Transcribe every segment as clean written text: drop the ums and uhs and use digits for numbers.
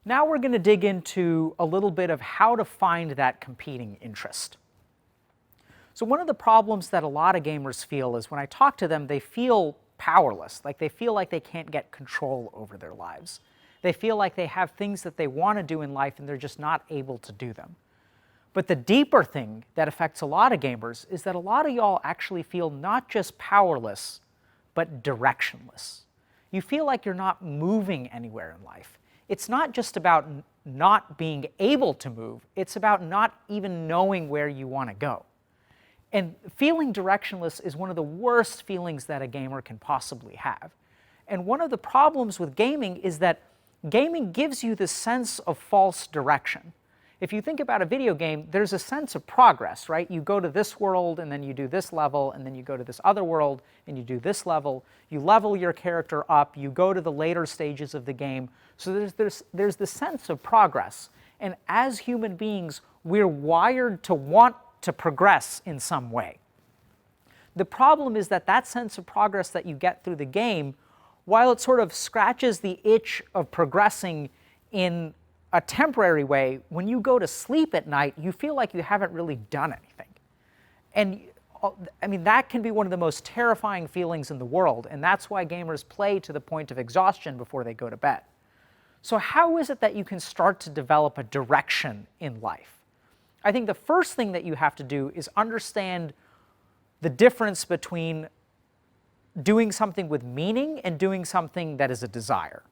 Now we're going to dig into a little bit of how to find that competing interest. So one of the problems that a lot of gamers feel is when I talk to them, they feel powerless, like they feel like they can't get control over their lives. They feel like they have things that they want to do in life and they're just not able to do them. But the deeper thing that affects a lot of gamers is that a lot of y'all actually feel not just powerless, but directionless. You feel like you're not moving anywhere in life. It's not just about not being able to move, it's about not even knowing where you want to go. And feeling directionless is one of the worst feelings that a gamer can possibly have. And one of the problems with gaming is that gaming gives you this sense of false direction. If you think about a video game, there's a sense of progress, right? You go to this world, and then you do this level, and then you go to this other world, and you do this level. You level your character up. You go to the later stages of the game. So there's this sense of progress. And as human beings, we're wired to want to progress in some way. The problem is that that sense of progress that you get through the game, while it sort of scratches the itch of progressing in a temporary way, when you go to sleep at night, you feel like you haven't really done anything. And I mean, that can be one of the most terrifying feelings in the world, and that's why gamers play to the point of exhaustion before they go to bed. So how is it that you can start to develop a direction in life? I think the first thing that you have to do is understand the difference between doing something with meaning and doing something that is a desire.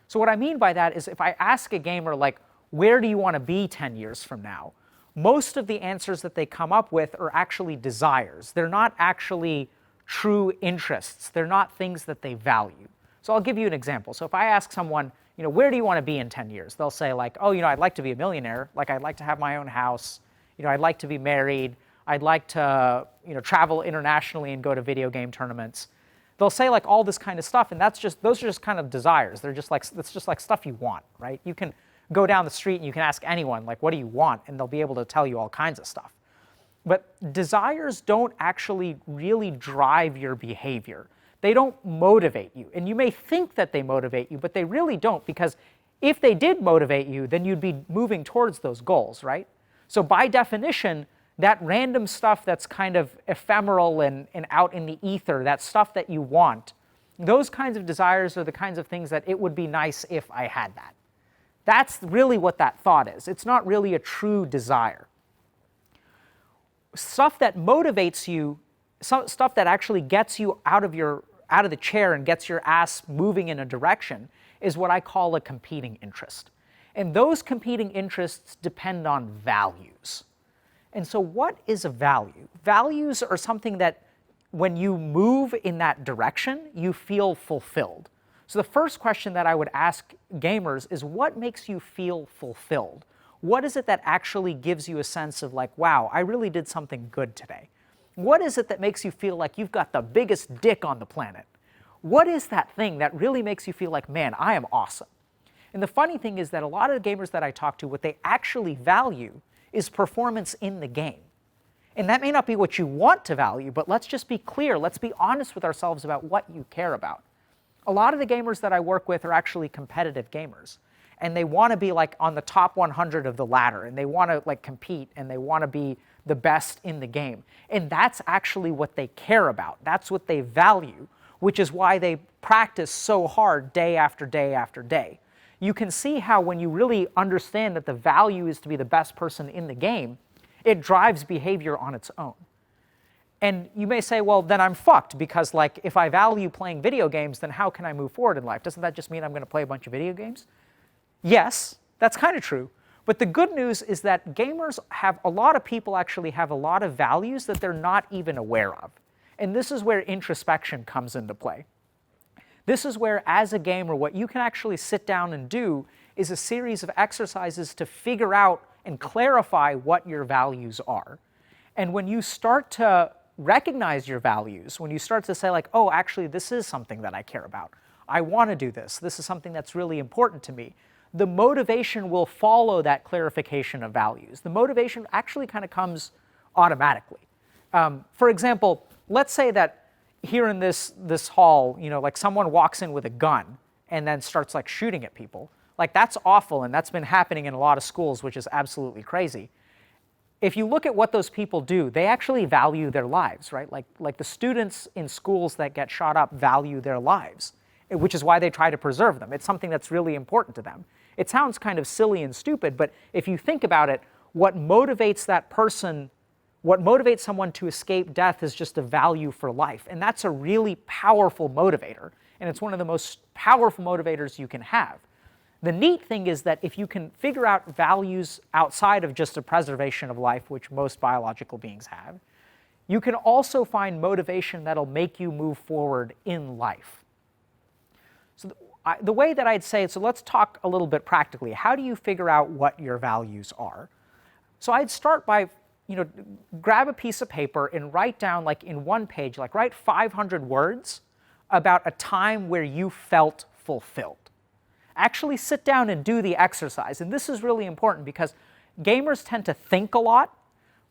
So what I mean by that is if I ask a gamer, like, where do you want to be 10 years from now? Most of the answers that they come up with are actually desires. They're not actually true interests. They're not things that they value. So I'll give you an example. So if I ask someone, where do you want to be in 10 years? They'll say like, oh, I'd like to be a millionaire. Like, I'd like to have my own house. I'd like to be married. I'd like to, travel internationally and go to video game tournaments. They'll say like all this kind of stuff, and those are just kind of desires. It's just like stuff you want, right? You can go down the street and you can ask anyone, like, what do you want? And they'll be able to tell you all kinds of stuff. But desires don't actually really drive your behavior. They don't motivate you. And you may think that they motivate you, but they really don't, because if they did motivate you, then you'd be moving towards those goals, right? So by definition, that random stuff that's kind of ephemeral and out in the ether, that stuff that you want, those kinds of desires are the kinds of things that it would be nice if I had that. That's really what that thought is. It's not really a true desire. Stuff that motivates you, stuff that actually gets you out of the chair and gets your ass moving in a direction, is what I call a competing interest. And those competing interests depend on values. And so what is a value? Values are something that when you move in that direction, you feel fulfilled. So the first question that I would ask gamers is, what makes you feel fulfilled? What is it that actually gives you a sense of like, wow, I really did something good today? What is it that makes you feel like you've got the biggest dick on the planet? What is that thing that really makes you feel like, man, I am awesome? And the funny thing is that a lot of the gamers that I talk to, what they actually value is performance in the game. And that may not be what you want to value, but let's just be clear. Let's be honest with ourselves about what you care about. A lot of the gamers that I work with are actually competitive gamers. And they want to be like on the top 100 of the ladder. And they want to like compete. And they want to be the best in the game. And that's actually what they care about. That's what they value, which is why they practice so hard day after day after day. You can see how when you really understand that the value is to be the best person in the game, it drives behavior on its own. And you may say, well, then I'm fucked, because like if I value playing video games, then how can I move forward in life? Doesn't that just mean I'm going to play a bunch of video games? Yes, that's kind of true. But the good news is that gamers a lot of people actually have a lot of values that they're not even aware of. And this is where introspection comes into play. This is where, as a gamer, what you can actually sit down and do is a series of exercises to figure out and clarify what your values are. And when you start to recognize your values, when you start to say like, oh, actually, this is something that I care about. I want to do this. This is something that's really important to me. The motivation will follow that clarification of values. The motivation actually kind of comes automatically. For example, let's say that here in this hall, like someone walks in with a gun and then starts like shooting at people. Like, that's awful, and that's been happening in a lot of schools, which is absolutely crazy. If you look at what those people do, they actually value their lives, right? Like the students in schools that get shot up value their lives, which is why they try to preserve them. It's something that's really important to them. It sounds kind of silly and stupid, but if you think about it, what motivates that person, what motivates someone to escape death is just a value for life. And that's a really powerful motivator. And it's one of the most powerful motivators you can have. The neat thing is that if you can figure out values outside of just the preservation of life, which most biological beings have, you can also find motivation that'll make you move forward in life. So the way that I'd say it, so let's talk a little bit practically. How do you figure out what your values are? So I'd start by, grab a piece of paper and write down, like in one page, like write 500 words about a time where you felt fulfilled. Actually sit down and do the exercise. And this is really important because gamers tend to think a lot,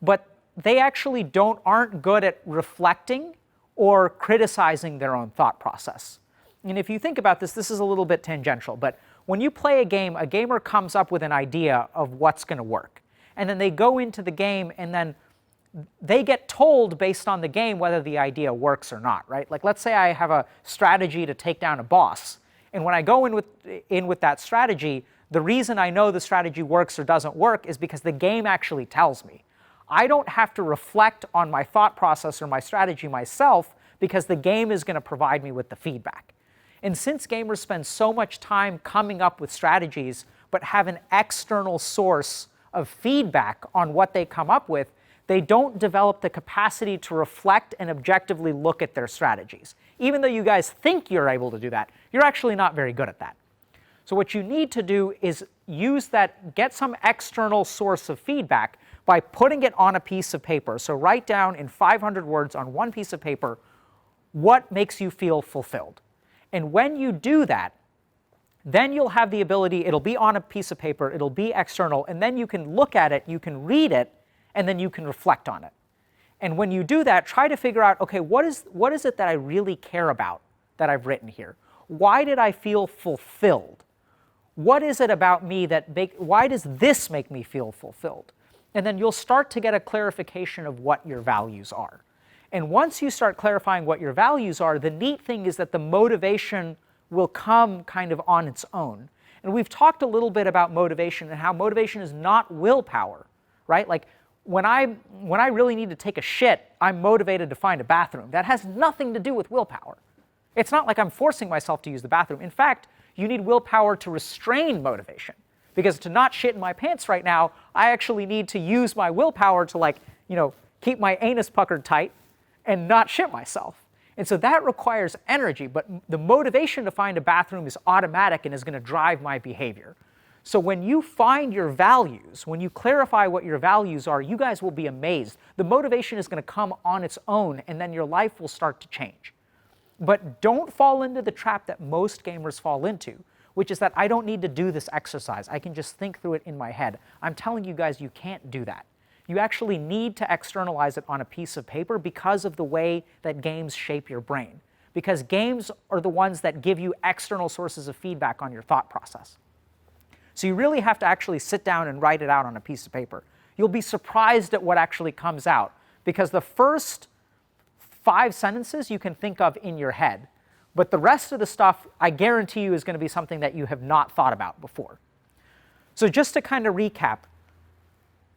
but they actually aren't good at reflecting or criticizing their own thought process. And if you think about this, this is a little bit tangential, but when you play a game, a gamer comes up with an idea of what's going to work. And then they go into the game and then they get told based on the game whether the idea works or not, right? Like, let's say I have a strategy to take down a boss. And when I go in with that strategy, the reason I know the strategy works or doesn't work is because the game actually tells me. I don't have to reflect on my thought process or my strategy myself because the game is going to provide me with the feedback. And since gamers spend so much time coming up with strategies but have an external source of feedback on what they come up with, they don't develop the capacity to reflect and objectively look at their strategies. Even though you guys think you're able to do that, you're actually not very good at that. So what you need to do is get some external source of feedback by putting it on a piece of paper. So write down in 500 words on one piece of paper what makes you feel fulfilled. And when you do that, then you'll have the ability, it'll be on a piece of paper, it'll be external, and then you can look at it, you can read it, and then you can reflect on it. And when you do that, try to figure out, okay, what is it that I really care about that I've written here? Why did I feel fulfilled? What is it about me why does this make me feel fulfilled? And then you'll start to get a clarification of what your values are. And once you start clarifying what your values are, the neat thing is that the motivation will come kind of on its own. And we've talked a little bit about motivation and how motivation is not willpower, right? Like, when I really need to take a shit, I'm motivated to find a bathroom. That has nothing to do with willpower. It's not like I'm forcing myself to use the bathroom. In fact, you need willpower to restrain motivation. Because to not shit in my pants right now, I actually need to use my willpower to keep my anus puckered tight and not shit myself. And so that requires energy, but the motivation to find a bathroom is automatic and is going to drive my behavior. So when you find your values, when you clarify what your values are, you guys will be amazed. The motivation is going to come on its own, and then your life will start to change. But don't fall into the trap that most gamers fall into, which is that I don't need to do this exercise. I can just think through it in my head. I'm telling you guys, you can't do that. You actually need to externalize it on a piece of paper because of the way that games shape your brain. Because games are the ones that give you external sources of feedback on your thought process. So you really have to actually sit down and write it out on a piece of paper. You'll be surprised at what actually comes out, because the first 5 sentences you can think of in your head, but the rest of the stuff, I guarantee you, is going to be something that you have not thought about before. So just to kind of recap,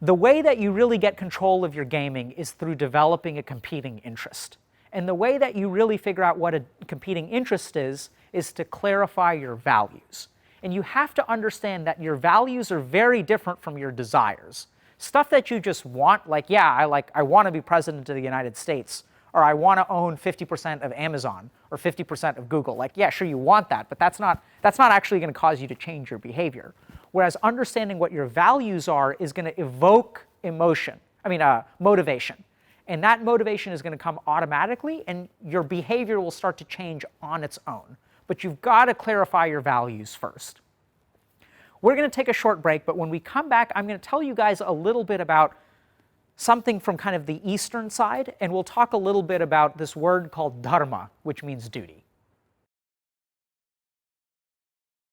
the way that you really get control of your gaming is through developing a competing interest. And the way that you really figure out what a competing interest is to clarify your values. And you have to understand that your values are very different from your desires. Stuff that you just want, I want to be president of the United States, or I want to own 50% of Amazon or 50% of Google. Yeah, sure, you want that, but that's not actually going to cause you to change your behavior. Whereas understanding what your values are is going to evoke motivation. And that motivation is going to come automatically, and your behavior will start to change on its own. But you've got to clarify your values first. We're going to take a short break, but when we come back, I'm going to tell you guys a little bit about something from kind of the Eastern side, and we'll talk a little bit about this word called dharma, which means duty.